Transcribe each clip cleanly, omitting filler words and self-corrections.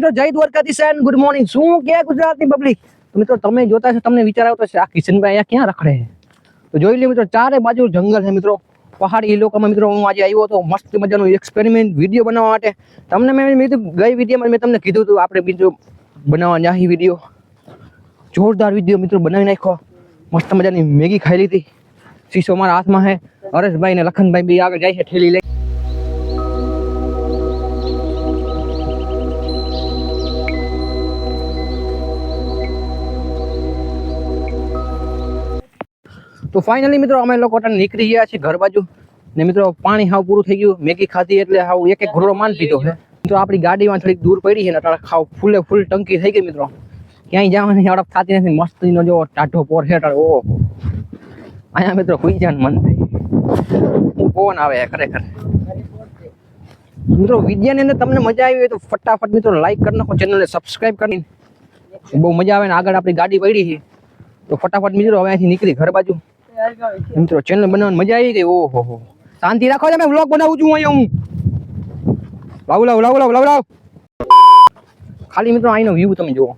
મિત્રો જય Dwarkadhish and good morning. શું કે ગુજરાતની પબ્લિક, તો મિત્રો તમે જોતા છો, તમને વિચાર આવતો છે આ કિશનભાઈ અહીંયા ક્યાં રખડે છે. તો જોઈ લે મિત્રો, ચારે બાજુ જંગલ છે મિત્રો, પહાડી ઇલાકામાં. મિત્રો હું આજે આવ્યો હતો મસ્ત મજાનું એક્સપેરિમેન્ટ વિડીયો બનાવવા માટે. તમને મેં ગઈ વિડીયોમાં મેં તમને કીધું હતું આપણે બીજો બનાવવા જાહી વિડીયો, જોરદાર વિડીયો મિત્રો બનાવી નાખ્યો. મસ્ત મજાની મેગી ખાઈ લીધી. શીશો મારા હાથમાં છે. હરેશભાઈ ને લખનભાઈ બી આગળ જાય છે ઠેલી લઈ. તો ફાઇનલી મિત્રો અમે લોકો નીકળી ગયા છીએ ઘર બાજુ ને મિત્રો પાણી હાવ પૂરું થઈ ગયું. મેગી ખાધી એટલે હાવ એક ઘોડો માન પીધો છે મિત્રો. આપણી ગાડીમાં થોડીક દૂર પડી છે ને અટાણે ખાવ ફૂલે ફૂલ ટંકી થઈ ગઈ મિત્રો. ક્યાંય જવાની હડપ થતી નથી. મસ્તીનો જો ટાઢો પોર છે અટાણે. ઓહો, અહીંયા મિત્રો ખુઈ જવાનું મન થાય. પવન આવે ખરેખર મિત્રો. વિદ્યાની અંદર તમને મજા આવી હોય તો ફટાફટ મિત્રો લાઈક કરી નાખો, ચેનલને સબસ્ક્રાઈબ કરીને. બહુ મજા આવે ને આગળ આપણી ગાડી પડી છે તો ફટાફટ મિત્રો હવે અહીંથી નીકળી ઘર બાજુ. મિત્રો ચેનલ બનાવવાની મજા આવી ગઈ. ઓહો હો, શાંતિ રાખો, તમે વ્લોગ બનાવું છું અહીંયા હું. લાવ ખાલી મિત્રો અહીંનો વ્યૂ તમે જુઓ.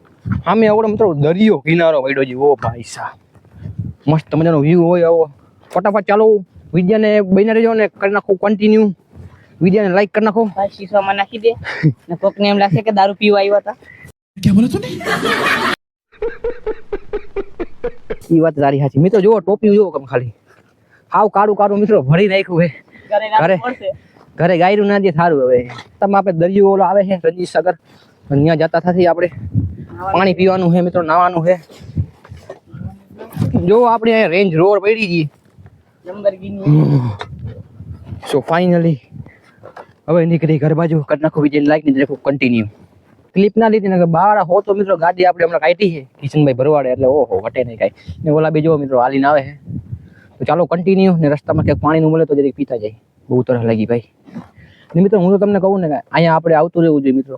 સામે આવડો મિત્રો દરિયો કિનારો પડ્યો છે. ઓ ભાઈ સાહેબ, મસ્ત મજાનો વ્યૂ હોય આવો. ફટાફટ ચાલો વિદ્યાને બની રહેજો ને કરી નાખો કન્ટિન્યુ. વિદ્યાને લાઈક કરી નાખો. શીશોમાં નાખી દે ને કોકને એમ લાગશે કે દારૂ પીવા આવ્યા હતા. ક્યાં બોલે તું? ઈ વાત તારી સાચી મિત્રો. જુઓ ટોપી જુઓ કમ ખાલી હાવ કાળું કાળું મિત્રો ભરી નાખ્યું છે. ઘરે ગાયરું ના દે સારું. હવે તમે આપણે દરિયો ઓલો આવે છે રણજીત સાગર, ત્યાં જતા થતી આપણે. પાણી પીવાનું છે મિત્રો, નાવાનું છે. જો આપણે અહીંયા રેન્જ રોવર પડી ગઈ. સો ફાઇનલી હવે નીકળી ઘર બાજુ. કરી નાખો વિજય લાઈક ની રાખો કન્ટિન્યુ. ક્લિપ ના લીધી ને બહાર હો તો મિત્રો ગાડી આપણે હમણાં કાઢી છે કિશનભાઈ ભરવાડે એટલે ઓહો વટે નહીં કાંઈ. ને ઓલા બી જો મિત્રો હાલીને આવે છે. તો ચાલો કન્ટિન્યુ. ને રસ્તામાં ક્યાંક પાણીનું મળે તો જરીક પીતા જાય. બહુ તરસ લાગી ભાઈ. ને મિત્રો હું તો તમને કહું ને કે અહીંયા આપણે આવતું રહેવું જોઈએ મિત્રો.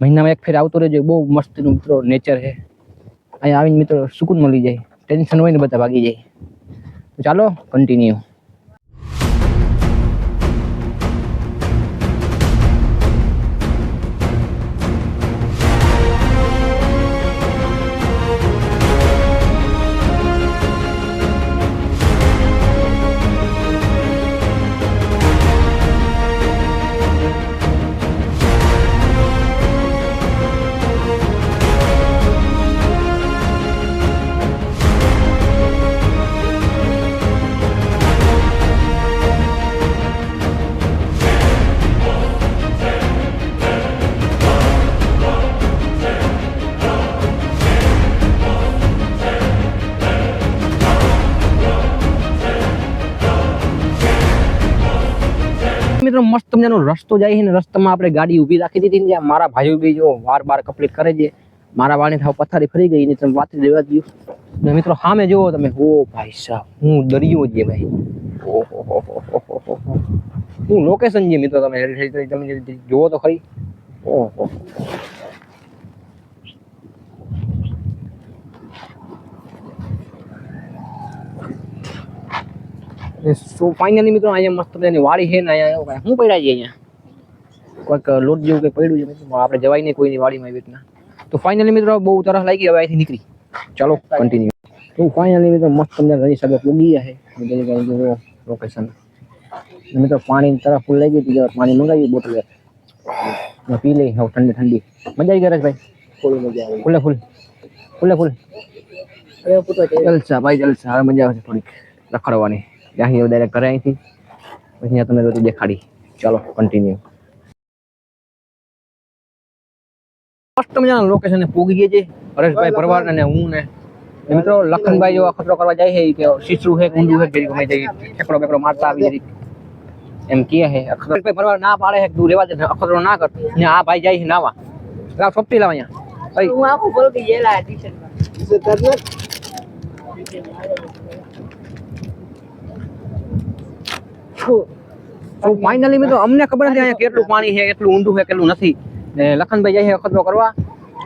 મહિનામાં એક ફેર આવતું રહેવું જોઈએ. બહુ મસ્તનું મિત્રો નેચર છે અહીંયા. આવીને મિત્રો સુકૂન મળી જાય. ટેન્શન હોય ને બધા ભાગી જાય. તો ચાલો કન્ટિન્યુ. મિત્રો મસ્ત મજાનો રસ્તો જાય છે ને રસ્તામાં આપણે ગાડી ઊભી રાખી દીધી ને જ્યાં મારા ભાઈઓ બી જો વાર કમ્પ્લીટ કરે છે. મારા વાણી થાવ પથારી ફરી ગઈ ને તમે વાત રહેવા દો ને મિત્રો. સામે જુઓ તમે. ઓ ભાઈ સાહેબ, હું દરિયો છે ભાઈ. ઓહો, હું લોકેશન છે મિત્રો. તમે જુઓ તો ખરી. ઓહો, સો ફાઇનલી મિત્રો અહીંયા મસ્ત મજાની વાડી છે ને અહીંયા શું પડ્યા છે અહીંયા કોઈક લોટ જેવું કંઈ પડ્યું છે મિત્રો. આપણે જવાય નહીં કોઈની વાડીમાં એવી રીતના. તો ફાઇનલી મિત્રો બહુ તરસ લાગી. હવે અહીંથી નીકળી ચાલો કન્ટિન્યુ. તો ફાઇનલી મિત્રો મસ્ત મજાના રજી સાહેબ પૂગી ગયા છે લોકેશન. મિત્રો પાણી તરફ ફૂલ લાગી હતી. પાણી મંગાવી બોટલ પી લઈ. હવે ઠંડી મજા આવી ગઈ ભાઈ. ફૂલે જલસા ભાઈ જલસા. હવે મજા આવે છે થોડીક રખડવાની. ત્યાંથી ડાયરેક્ટ ઘરે અહીંથી પછી અહીંયા તમને બધું દેખાડી. ચાલો કન્ટિન્યુ. મસ્ત મજાના લોકેશન પૂગી ગયા છે હરેશભાઈ ભરવાડ અને હું ને મિત્રો લખનભાઈ જો અખતરો કરવા જાય છે કે શીશરું છે ઊંડું છે ગમે જાય ઠેકડો બેકડો મારતા આવી જરી એમ કહે છે. અખતરભાઈ ભરવાડ ના પાડે છે તું રેવા દે, અખતરો ના કર. ને આ ભાઈ જાય છે નાવા. લાવ સોપટી લાવ અહીંયા. હું આખું બોલ કે જેલા ટી-શર્ટમાં ફાઇનલી મિત્રો અમને ખબર નથી અહીંયા કેટલું પાણી છે, કેટલું ઊંડું છે, કેટલું નથી. ને લખનભાઈ જાય છે અખતરો કરવા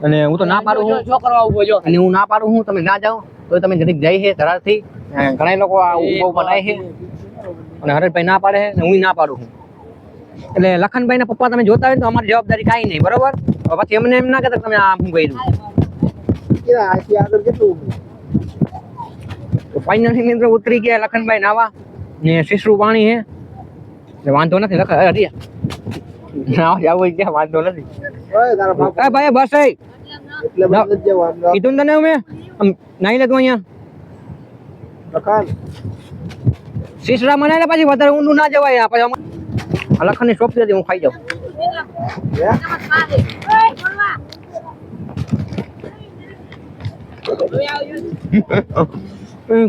અને હું તો ના પાડું છું. જો કરવા ઉભો જો અને હું ના પાડું છું. તમે ના જાઓ તો તમે જરીક જાય છે ધરારથી. ઘણા લોકો આ ઉભો બનાય છે અને હરેશભાઈ ના પાડે છે ને હું ના પાડું છું. એટલે લખનભાઈ ના પપ્પા તમે જોતા હોય તો અમારી જવાબદારી કાંઈ નહીં, બરોબર? હવે પછી એમને એમ ના કહેતા તમે આ શું કર્યું. તો ફાઇનલી મિત્રો ઉતરી ગયા લખનભાઈ નાવા ને શીશરું પાણી છે એટલે વાંધો નથી. હરિયા નાવા જવું ક્યાં વાંધો નથી. ભાઈ બસ કીધું ને તને અમે નાઈ લે તું અહીંયા શીશરા મને પછી વધારે ઊંડું ના જવાય. પછી લખન ની શોપ થી હું ખાઈ જાઉં.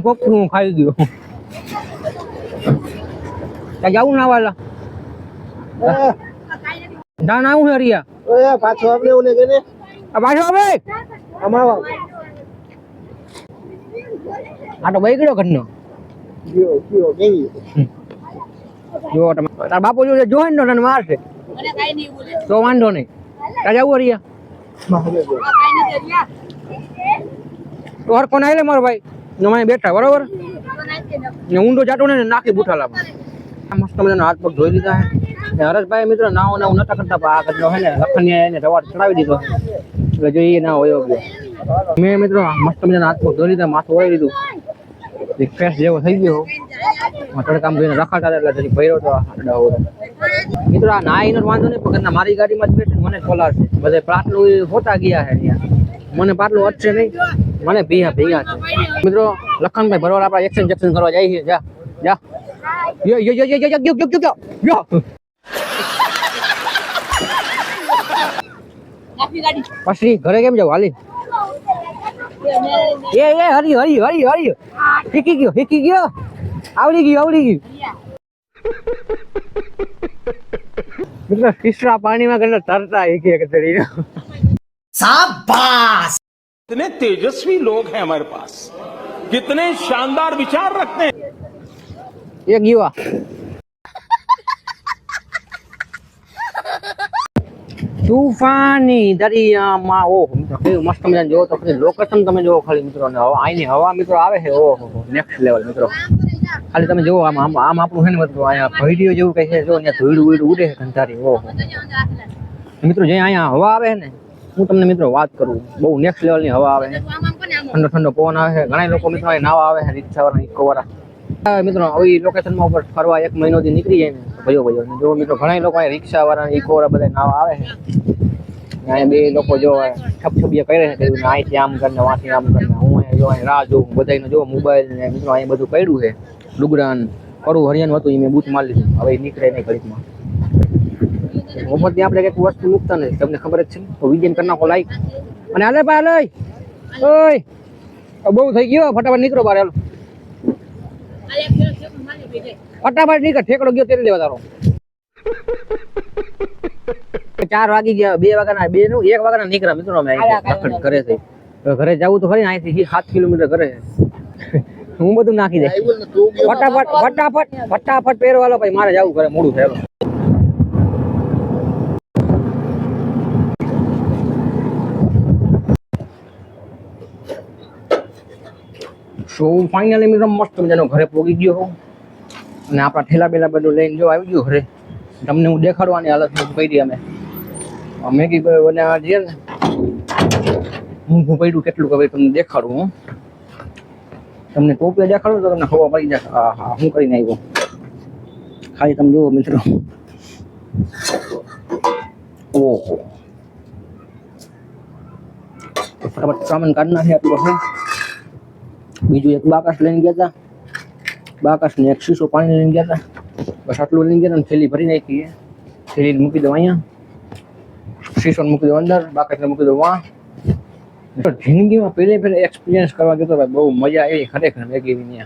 કોક હું ખાઈ ગયો. ત્યાં જવું ના વાલા ના ના હું હરિયા પાછો આપણે ઓને કે ને પાછો આવે અમાવા આ તો બગડ્યો ઘરનો. કયો કેવી જો તમે તાર બાપુ જો જોઈ ને તને મારશે તો વાંધો નહીં. ત્યાં જવું હરિયા તો હર કોને આલે મારો ભાઈ મને બેઠા બરોબર ને ઊંડો જાટો ને નાખી બુઠાલા. મસ્ત મજાનો હાથ પગ ધોઈ લીધા છે. હરેશભાઈ મિત્રો નાવું નાવું નતા કરતા પણ આ કચરો હે ને લખન એને રવાડ ચડાવી દીધો એટલે જોઈએ ના હોય ગયો. મેં મિત્રો મસ્ત મજાનો હાથ પગ ધોઈ લીધા, માથું ઓળી લીધું, ફ્રેશ જેવો થઈ ગયો. તડકામ જોઈને રખાતા એટલે જરી ભર્યો તો મિત્રો આ નાઈ નો વાંધો નહીં પણ મારી ગાડીમાં જ બેઠે મને ખોલાશે. બધે પાટલું હોતા ગયા છે ત્યાં મને પાટલું વધશે નહીં, મને ભીયા ભીયા છે. મિત્રો લખનભાઈ ભરવાડ આપણા એક્શન કરવા જાય છે. જા જા યો યો યો યો યો યો યો પછી ઘરે કેમ જાવ હાલી? એ હરી હરી હરી હરી શીખી ગયો આવડી ગયું. મિત્રો શીશરા પાણીમાં કરીને તરતા એક ચડીને शाबाश कितने तेजस्वी लोग हैं हमारे पास, कितने शानदार विचार रखते हैं. એક યુવા તૂફાની દરિયામાં. ઓહો કેવું મસ્ત મજાનું જોવો તો લોકેશન તમે જોવો ખાલી મિત્રો. ને હવા અહીંની હવા મિત્રો આવે છે ઓહો નેક્સ્ટ લેવલ મિત્રો. ખાલી તમે જોવો આમ આપણું છે ને મિત્રો અહીંયા ભૈડીઓ જેવું કઈ છે. જો અહીંયા ધૂળ ઉડે છે ઘંટારી. ઓહો મિત્રો જે અહીંયા હવા આવે છે ને હું તમને મિત્રો વાત કરું બહુ નેક્સ્ટ લેવલની હવા આવે છે. ઠંડો ઠંડો પવન આવે છે. ઘણા લોકો મિત્રો અહીં નાવા આવે છે રિક્ષાવાળા ઇકો વાળા. મિત્રો આવી લોકેશનમાં ઉપર ફરવા 1 મહિનોથી નીકળી જાય ને ભયો જો મિત્રો ઘણા લોકો અહીં રિક્ષાવાળા ઇકો વાળા બધા નાવા આવે છે. અહીંયા બે લોકો જો છપછપિયા કરે છે અહીંથી આમ કરીને વાંથી આમ કરીને. હું અહીંયા જો અહીં રાહ જોઉં બધાને જો મોબાઈલ ને મિત્રો અહીં બધું પડ્યું છે. લુગડાન કરું હરિયાનું હતું એ મેં બૂટ મારી લીધું. હવે નીકળે નહીં ઘડીકમાં. મોફતની આપણે કંઈક વસ્તુ મૂકતા નથી તમને ખબર જ છે. તો વિજયન કરી નાખો લાઈક અને હાલે ભાઈ હાલે ઓય બહુ થઈ ગયો. ફટાફટ નીકળો બહાર હાલો ફટાફટ નીકળ. ઠેકડો ગયો તેલ લેવા તારો. 4 વાગી ગયા 2 વાગ્યાના 2 નું 1 વાગ્યાના નીકળ્યા મિત્રો અમે ઘરે થઈ. ઘરે જવું તો ખરી અહીંથી 7 કિલોમીટર ઘરે હું બધું નાખી દે. ફટાફટ પહેરવાલો ભાઈ મારે જવું ઘરે મોડું થયેલું. તો ફાઇનલી મિત્રો મસ્ત મજાનો ઘરે પહોંચી ગયો હું અને આપણા ઠેલા બેલા બધું લઈને જો આવી ગયો ઘરે. તમને હું દેખાડવાની હાલત કહી દઈ. અમે મેગી બનાવવા જઈએ ને હું પડ્યું કેટલું ખબર તમને દેખાડું. હું તમને ટોપિયા દેખાડું તો તમને ખબર પડી જશે. હા હા હું કરીને આવ્યો ખાલી તમે જુઓ મિત્રો. ઓહો ફટાફટ સામાન કાઢી નાખી આટલું હશે. બીજું એક બાકસ લઈને ગયા હતા. બાકસ ને એક શીશો પાણી લઈને ગયા હતા. બસ આટલું લઈને ગયા હતા. થેલી ભરી નાખી. થેલી મૂકી દો અહીંયા. શીશો મૂકી દો અંદર. બાકસને મૂકી દો વાં. જિંદગીમાં પહેલે એક્સપિરિયન્સ કરવા ગયો ભાઈ બહુ મજા આવી ખરેખર મેગીની.